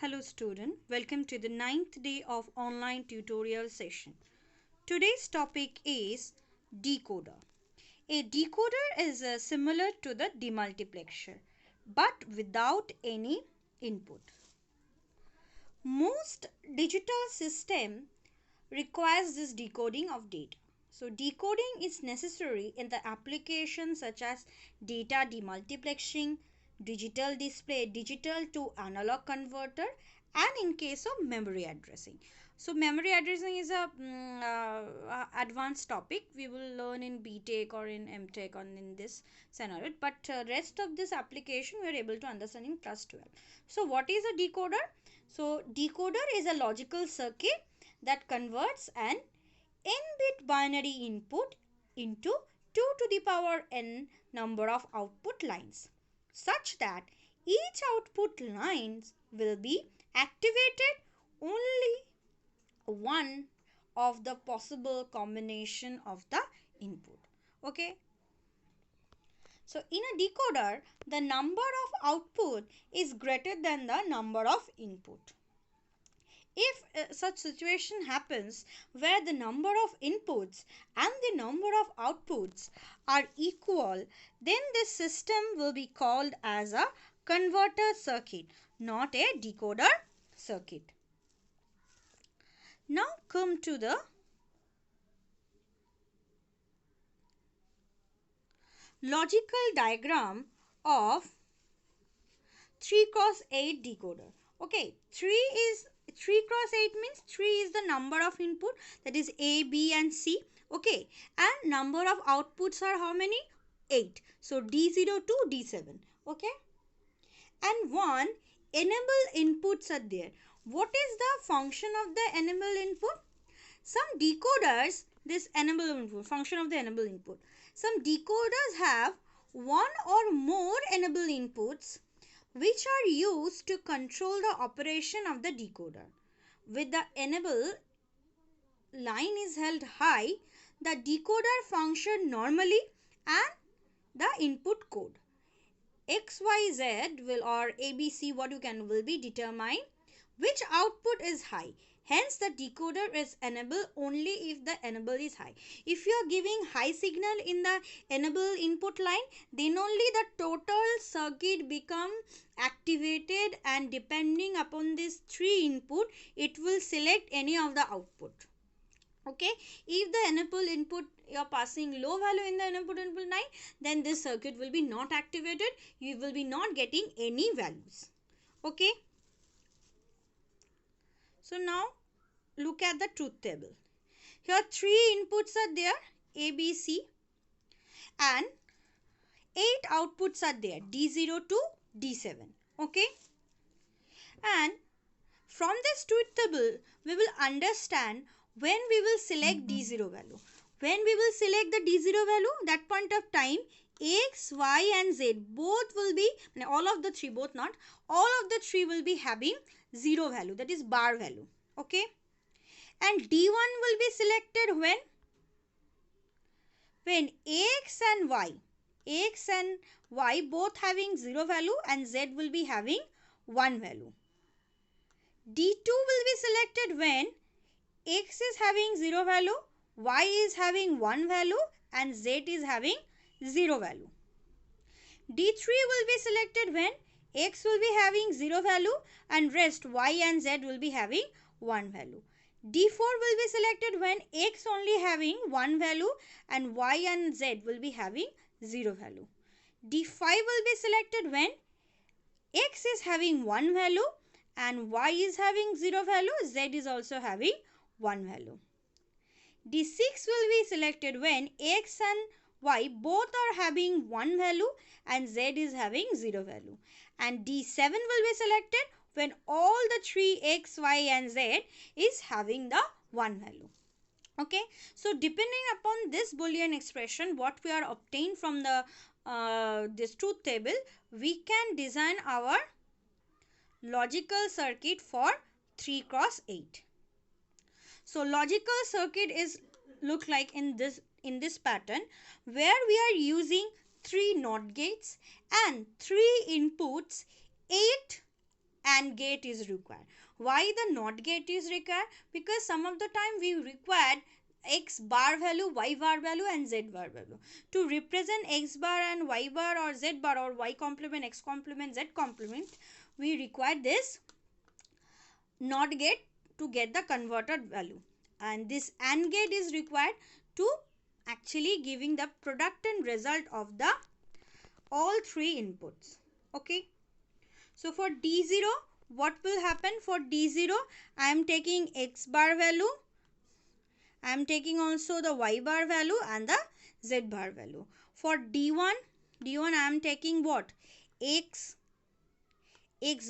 Hello student, welcome to the ninth day of online tutorial session. Today's topic is decoder. A decoder is similar to the demultiplexer but without any input. Most digital system requires this decoding of data. So decoding is necessary in the applications such as data demultiplexing, digital display, digital to analog converter, and in case of memory addressing. So memory addressing is a advanced topic we will learn in BTech or in MTech or in this scenario, but rest of this application we are able to understand in class 12. So what is a decoder? So decoder is a logical circuit that converts an n-bit binary input into 2 to the power n number of output lines, such that each output lines will be activated only one of the possible combination of the input. Okay. So in a decoder, the number of output is greater than the number of input. If such situation happens where the number of inputs and the number of outputs are equal, then this system will be called as a converter circuit, not a decoder circuit. Now come to the logical diagram of 3x8 decoder. Okay, 3 cross 8 means 3 is the number of input, that is A, B and C. Okay, and number of outputs are how many? 8. So D0 to D7. Okay, and one enable inputs are there. What is the function of the enable input? Some decoders, this enable input, function of the enable input. Some decoders have one or more enable inputs which are used to control the operation of the decoder. With the enable line is held high, the decoder function normally and the input code XYZ will or ABC will be determined which output is high. Hence the decoder is enable only if the enable is high. If you are giving high signal in the enable input line, then only the total circuit become activated, and depending upon this 3 input, it will select any of the output. Okay, if the enable input you are passing low value in the input line, then this circuit will be not activated. You will be not getting any values. Okay. So now look at the truth table. Here 3 inputs are there, A, B, C, and 8 outputs are there, D0 to D7. Okay. And from this truth table, we will understand when we will select D0 value. When we will select the D0 value, that point of time, X, Y and Z both will be, all of the 3, both not, all of the 3 will be having 0 value, that is bar value. Okay. And D1 will be selected when X and Y both having 0 value and Z will be having 1 value. D2 will be selected when X is having 0 value, Y is having 1 value and Z is having 0 value. D3 will be selected when X will be having 0 value and rest Y and Z will be having 1 value. D4 will be selected when X only having 1 value and Y and Z will be having 0 value. D5 will be selected when X is having 1 value and Y is having 0 value, Z is also having 1 value. D6 will be selected when X and Y both are having 1 value and Z is having 0 value. And D7 will be selected when all the 3 X, Y and Z is having the 1 value. Okay. So depending upon this Boolean expression, what we are obtained from the this truth table, we can design our logical circuit for 3x8. So logical circuit is look like in this pattern, where we are using 3 NOT gates and 3 inputs, 8 AND gate is required. Why the NOT gate is required? Because some of the time we required x bar value, y bar value and z bar value. To represent x bar and y bar or z bar, or y complement, x complement, z complement, we require this NOT gate to get the converted value, and this AND gate is required to actually giving the product and result of the all three inputs. Okay, so for D0, what will happen? For D0, I am taking x bar value, I am taking also the y bar value and the z bar value. For D1, I am taking what? X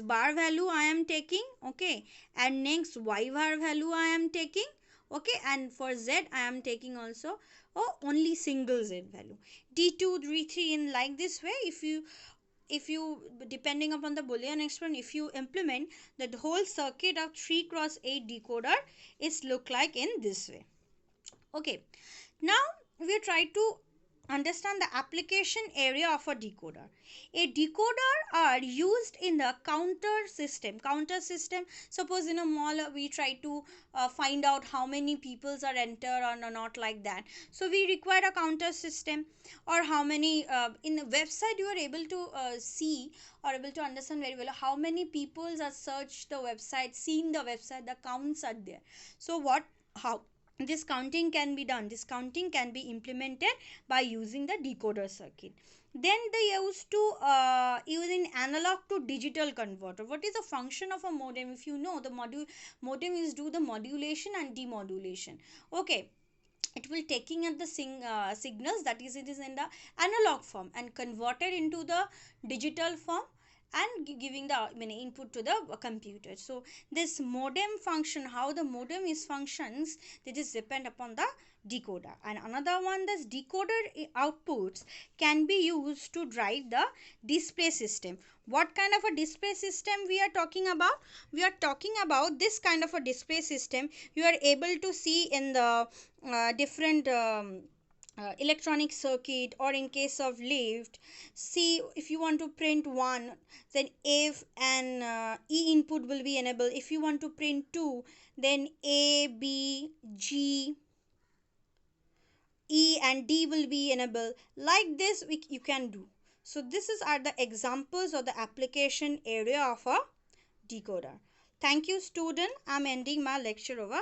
bar value I am taking, okay, and next y bar value I am taking, okay, and for z I am taking also only single z value. D2, D3 in like this way. If you depending upon the Boolean expression, if you implement the whole circuit of 3 cross 8 decoder, is look like in this way. Okay, now we try to understand the application area of a decoder. A decoder are used in the counter system. Counter system, suppose in a mall we try to find out how many peoples are enter or not, like that. So we require a counter system, or how many in the website you are able to see or able to understand very well how many peoples are searched the website, seen the website, the counts are there. So what, how this counting can be done? This counting can be implemented by using the decoder circuit. Then they used to using analog to digital converter. What is the function of a modem? If you know, the modem is do the modulation and demodulation. Okay, it will taking at the signals, that is, it is in the analog form and converted into the digital form and giving the input to the computer. So this modem function, how the modem is functions, that is depend upon the decoder. And another one, this decoder outputs can be used to drive the display system. What kind of a display system we are talking about? We are talking about this kind of a display system. You are able to see in the different electronic circuit, or in case of lift. See, if you want to print 1, then F and E input will be enabled. If you want to print 2, then A, B, G, E and D will be enabled. Like this you can do. So this are the examples of the application area of a decoder. Thank you student. I am ending my lecture over